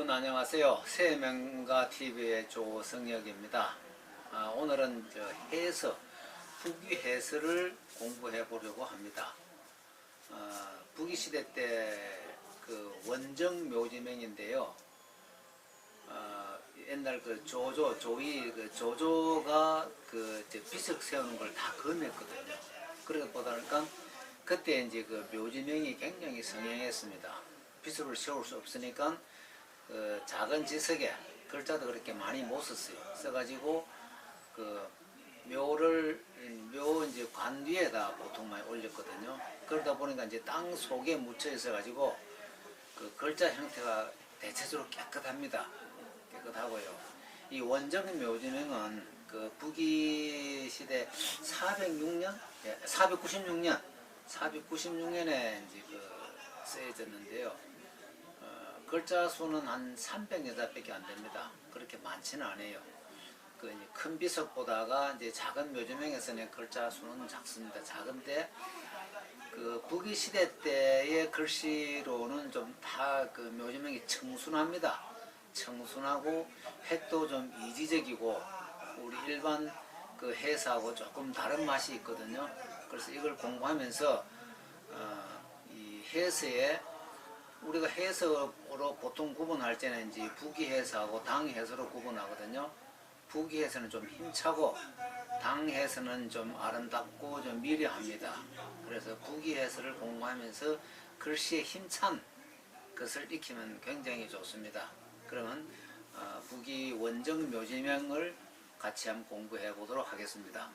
여러분 안녕하세요. 새해명가 TV의 조성혁입니다. 오늘은 해서, 부귀 해서를 공부해 보려고 합니다. 부귀 시대 때 그 원정 묘지명인데요. 옛날 그 조이 조조가 그 비석 세우는 걸 다 건넸거든요. 그러다 보니까 그때 이제 그 묘지명이 굉장히 성행했습니다. 비석을 세울 수 없으니까 그 작은 지석에 글자도 그렇게 많이 못 썼어요. 써가지고 그 묘 이제 관 위에다 보통 많이 올렸거든요. 그러다 보니까 이제 땅 속에 묻혀 있어가지고 그 글자 형태가 대체적으로 깨끗합니다. 깨끗하고요. 이 원정 묘지명은 그 부귀 시대 406년, 496년에 이제 그 쓰여졌는데요. 글자 수는 한 300여자밖에 안 됩니다. 그렇게 많지는 않아요. 그 큰 비석보다가 이제 작은 묘지명에서는 글자 수는 작습니다. 작은데 그 부귀 시대 때의 글씨로는 좀 다 그 묘지명이 청순합니다. 청순하고 획도 좀 이지적이고 우리 일반 그 해서하고 조금 다른 맛이 있거든요. 그래서 이걸 공부하면서 이 해서에 우리가 해서로 보통 구분할 때는 이제 부귀해서하고 당해서로 구분하거든요. 부귀해서는 좀 힘차고 당해서는 좀 아름답고 좀 미려합니다. 그래서 부귀해서를 공부하면서 글씨의 힘찬 것을 익히면 굉장히 좋습니다. 그러면 부귀 원정 묘지명을 같이 한번 공부해 보도록 하겠습니다.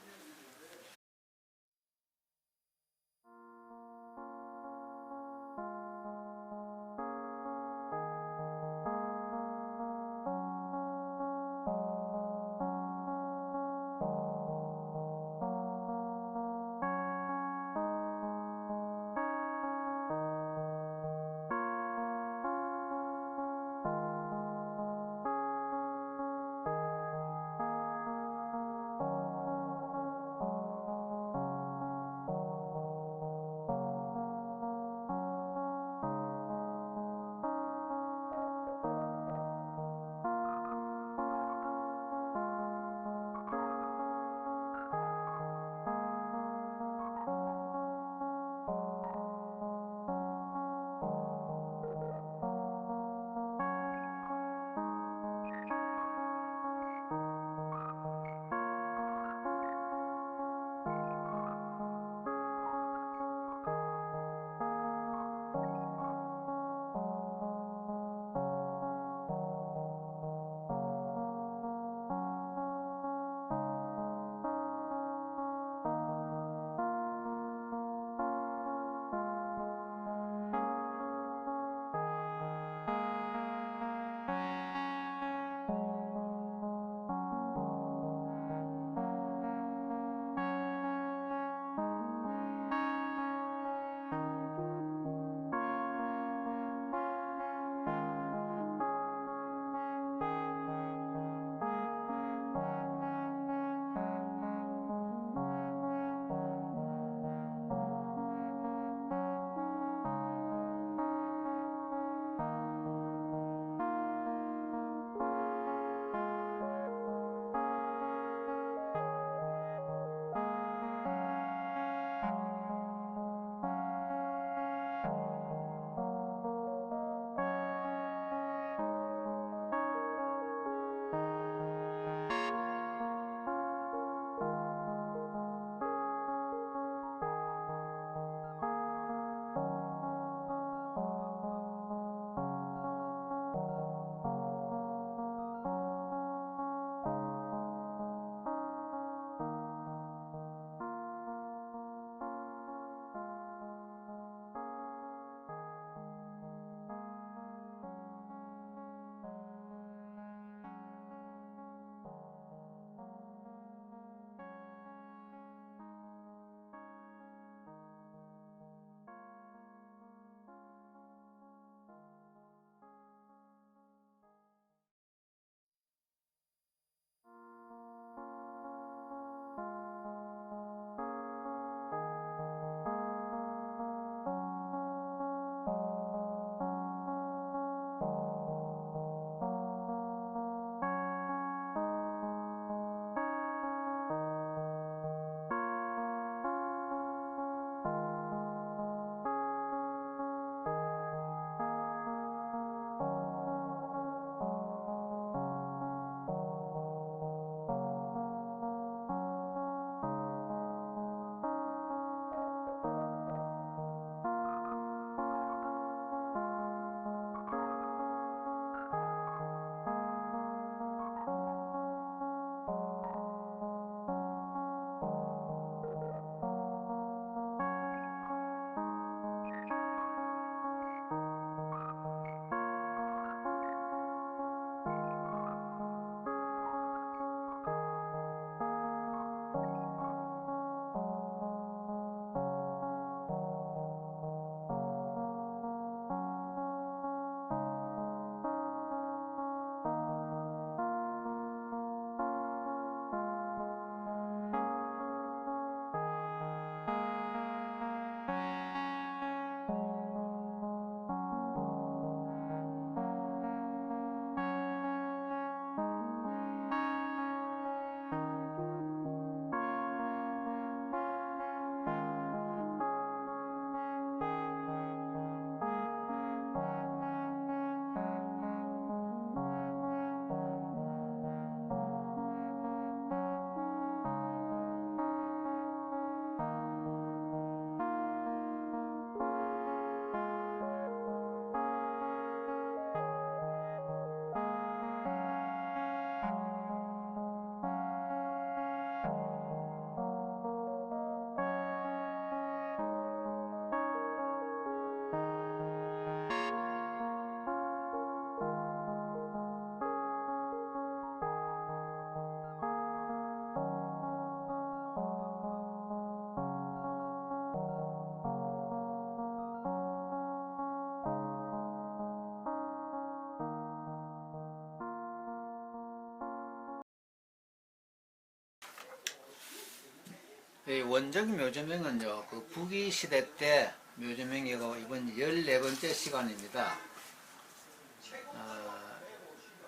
이 원적 묘지명은요, 그 북위 시대 때 묘지명이고 이번 14번째 시간입니다.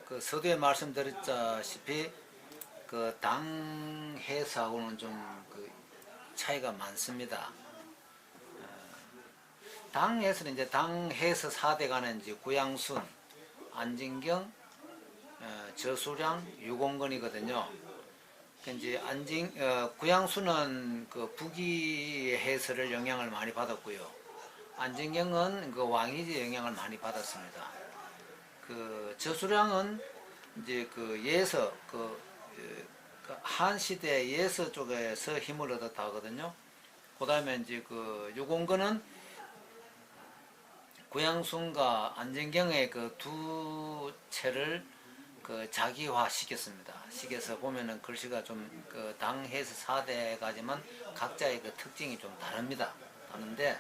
그 서두에 말씀드렸다시피 그 당해사하고는 좀 그 차이가 많습니다. 당해서는 이제 당해서 4대가는 이제 구양순, 안진경, 저수량, 유공건이거든요. 이제 구양수는 그 북위 해설을 영향을 많이 받았고요. 안진경은 그 왕이지 영향을 많이 받았습니다. 그 저수량은 이제 그 예서 한 시대 예서 쪽에서 힘을 얻었다 하거든요. 그다음에 이제 그 유공건은 구양순과 안진경의 그 두 채를 그 자기화 시켰습니다. 시켜서 보면은 글씨가 좀 그 당해서 4대까지만 각자의 그 특징이 좀 다릅니다. 다른데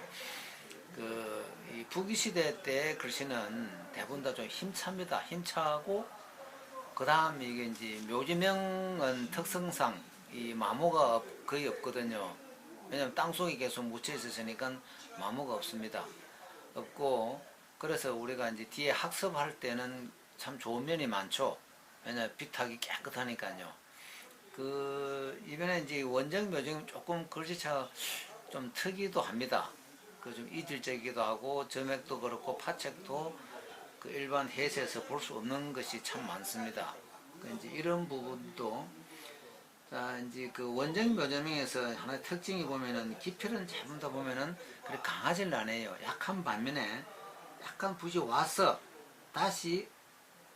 그 이 북위 시대 때 글씨는 대부분 다 좀 힘찹니다. 힘차고 그다음 이게 이제 묘지명은 특성상 이 마모가 거의 없거든요. 왜냐면 땅속에 계속 묻혀 있으니까 마모가 없습니다. 없고 그래서 우리가 이제 뒤에 학습할 때는 참 좋은 면이 많죠. 왜냐 빛하기 깨끗하니까요. 그 이번에 이제 원정 묘정 조금 글씨차가 좀 특이도 합니다. 그 좀 이질적이기도 하고 점액도 그렇고 파책도 그 일반 해서에서 볼 수 없는 것이 참 많습니다. 그 이제 이런 부분도 자 이제 그 원정 묘정에서 하나의 특징이 보면은 기필은 전부 다 보면은 그렇게 강하지는 않아요. 약한 반면에 약간 붓이 와서 다시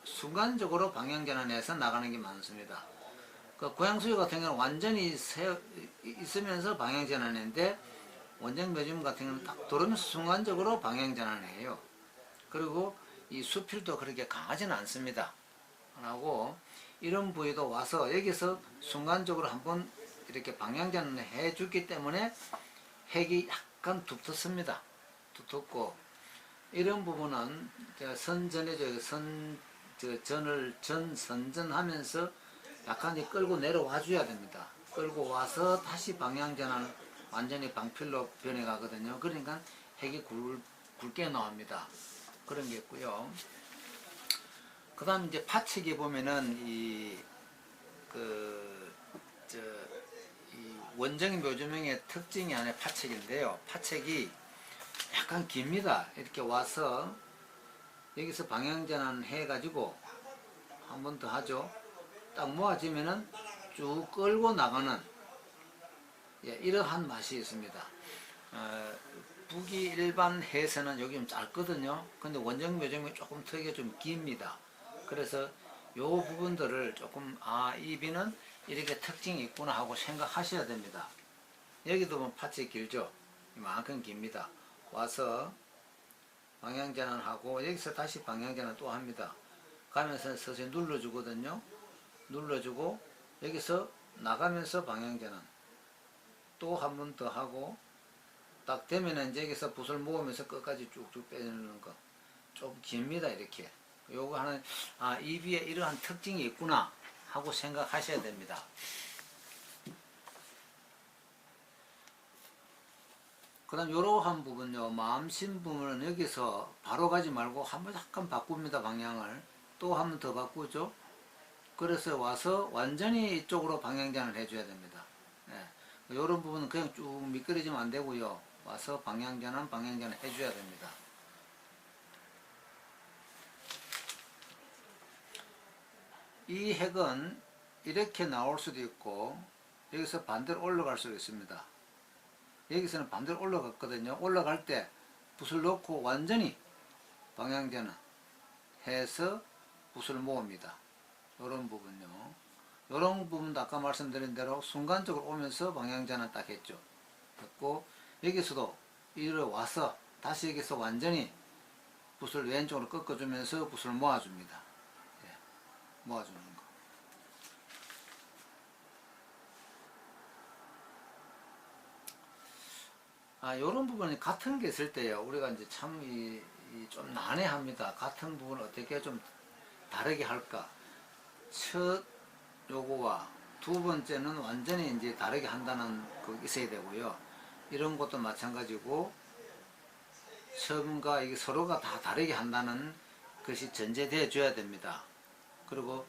순간적으로 방향 전환해서 나가는 게 많습니다. 그 고양수유 같은 경우는 완전히 있으면서 방향 전환인데 원정 묘지문 같은 경우는 딱 들어오면서 순간적으로 방향 전환해요. 그리고 이 수필도 그렇게 강하지는 않습니다. 하고 이런 부위도 와서 여기서 순간적으로 한번 이렇게 방향 전환을 해주기 때문에 핵이 약간 두텁습니다. 두텁고 이런 부분은 선전해줘요. 선전하면서 약간 끌고 내려와 줘야 됩니다. 끌고 와서 다시 방향 전환 완전히 방필로 변해 가거든요. 그러니까 핵이 굵게 나옵니다. 그런 게 있고요. 그 다음 이제 파측이 보면은 이 원정 묘지명의 특징이 하나의 파책인데요. 파책이 약간 깁니다. 이렇게 와서 여기서 방향 전환 해가지고 한 번 더 하죠. 딱 모아지면은 쭉 끌고 나가는 이러한 맛이 있습니다. 북이 일반 해서는 여기 좀 짧거든요. 근데 원정 묘정이 조금 특이하게 좀 깁니다. 그래서 요 부분들을 조금 이 비는 이렇게 특징이 있구나 하고 생각하셔야 됩니다. 여기도 보면 파츠 길죠. 이만큼 깁니다. 와서 방향 전환하고 여기서 다시 방향 전환 또 합니다. 가면서 서서히 눌러주거든요. 눌러주고 여기서 나가면서 방향 전환 또 한 번 더 하고 딱 되면은 이제 여기서 붓을 모으면서 끝까지 쭉쭉 빼주는 거 좀 깁니다. 이렇게 요거 하는 이 비에 이러한 특징이 있구나 하고 생각하셔야 됩니다. 그 다음 요러한 부분요, 마음심 부분은 여기서 바로 가지 말고 한번 약간 바꿉니다. 방향을 또 한 번 더 바꾸죠. 그래서 와서 완전히 이쪽으로 방향전환을 해줘야 됩니다. 요런 부분은 그냥 쭉 미끄러지면 안 되고요. 와서 방향전환 해줘야 됩니다. 이 핵은 이렇게 나올 수도 있고 여기서 반대로 올라갈 수도 있습니다. 여기서는 반대로 올라갔거든요. 올라갈 때 붓을 놓고 완전히 방향전환 해서 붓을 모읍니다. 이런 부분요. 이런 부분도 아까 말씀드린 대로 순간적으로 오면서 방향전환 딱 했죠. 했고 여기서도 이리로 와서 다시 여기서 완전히 붓을 왼쪽으로 꺾어주면서 붓을 모아줍니다. 모아주는 거. 요런 부분이 같은 게 있을 때요. 우리가 이제 참 좀 난해합니다. 같은 부분을 어떻게 좀 다르게 할까. 첫 요거와 두 번째는 완전히 이제 다르게 한다는 거 있어야 되고요. 이런 것도 마찬가지고 처음과 이게 서로가 다 다르게 한다는 것이 전제되어 줘야 됩니다. 그리고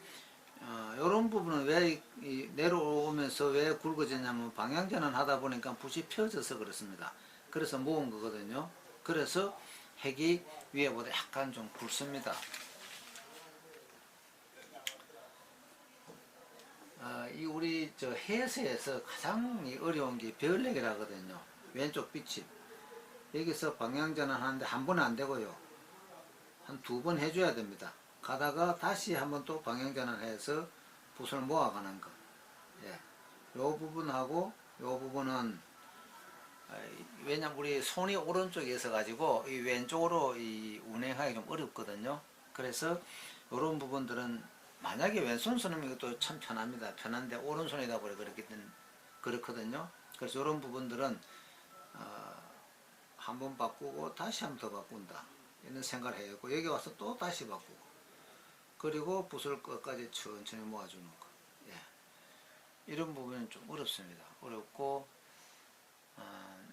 이런 부분은 왜 내려오면서 왜 굵어졌냐면 방향전환 하다 보니까 붓이 펴져서 그렇습니다. 그래서 모은 거거든요. 그래서 핵이 위에보다 약간 좀 굵습니다. 이 우리 저 해서에서 가장 어려운 게 별내기라거든요. 왼쪽 빛이 여기서 방향전환 하는데 한 번은 안 되고요. 한 두 번 해줘야 됩니다. 가다가 다시 한번 또 방향전환해서 붓을 모아가는 거. 예. 요 부분하고 요 부분은 왜냐면 우리 손이 오른쪽에 있어 가지고 이 왼쪽으로 이 운행하기 좀 어렵거든요. 그래서 이런 부분들은 만약에 왼손 쓰는 것도 참 편합니다. 편한데 오른손이다 보니 그렇거든요. 그래서 이런 부분들은 한번 바꾸고 다시 한 번 더 바꾼다 이런 생각을 해야고 여기 와서 또 다시 바꾸고 그리고 붓을 끝까지 천천히 모아주는 거. 예. 이런 부분은 좀 어렵습니다. 어렵고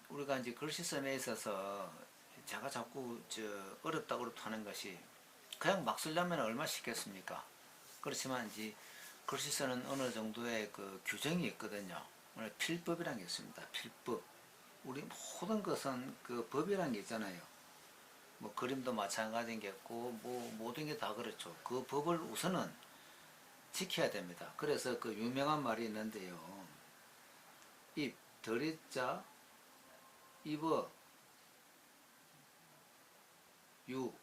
우리가 이제 글씨선에 있어서 제가 자꾸 어렵다 하는 것이 그냥 막 쓰려면 얼마나 쉽겠습니까? 그렇지만 이제 글씨선은 어느 정도의 그 규정이 있거든요. 필법이라는 게 있습니다. 필법. 우리 모든 것은 그 법이라는 게 있잖아요. 뭐 그림도 마찬가지인 게 있고 뭐 모든 게 다 그렇죠. 그 법을 우선은 지켜야 됩니다. 그래서 그 유명한 말이 있는데요. 입, 더리자, 입어, 유.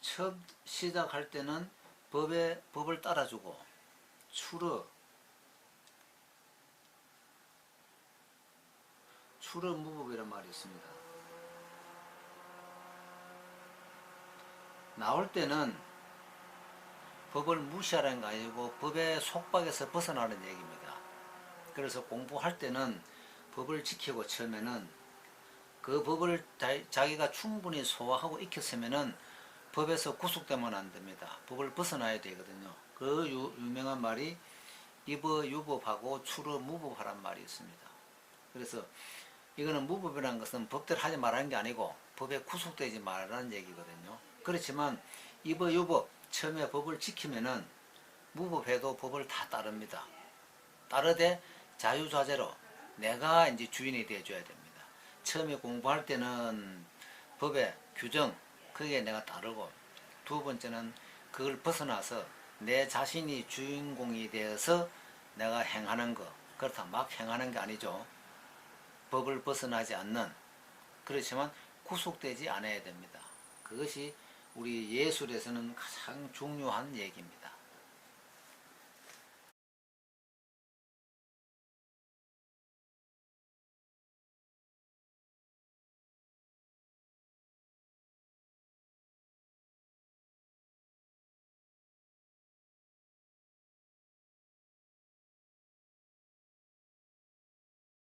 처음 시작할 때는 법을 따라주고 출어 무법이란 말이 있습니다. 나올 때는 법을 무시하라는 거 아니고 법의 속박에서 벗어나는 얘기입니다. 그래서 공부할 때는 법을 지키고 처음에는 그 법을 자기가 충분히 소화하고 익혔으면은 법에서 구속되면 안 됩니다. 법을 벗어나야 되거든요. 그 유명한 말이 입어 유법하고 출어 무법하란 말이 있습니다. 그래서 이거는 무법이라는 것은 법대로 하지 말라는 게 아니고 법에 구속되지 말라는 얘기거든요. 그렇지만 입어 유법 처음에 법을 지키면은 무법해도 법을 다 따릅니다. 따르되 자유자재로 내가 이제 주인이 되어줘야 됩니다. 처음에 공부할 때는 법의 규정 그게 내가 따르고 두 번째는 그걸 벗어나서 내 자신이 주인공이 되어서 내가 행하는 거. 그렇다 막 행하는 게 아니죠. 법을 벗어나지 않는 그렇지만 구속되지 않아야 됩니다. 그것이 우리 예술에서는 가장 중요한 얘기입니다.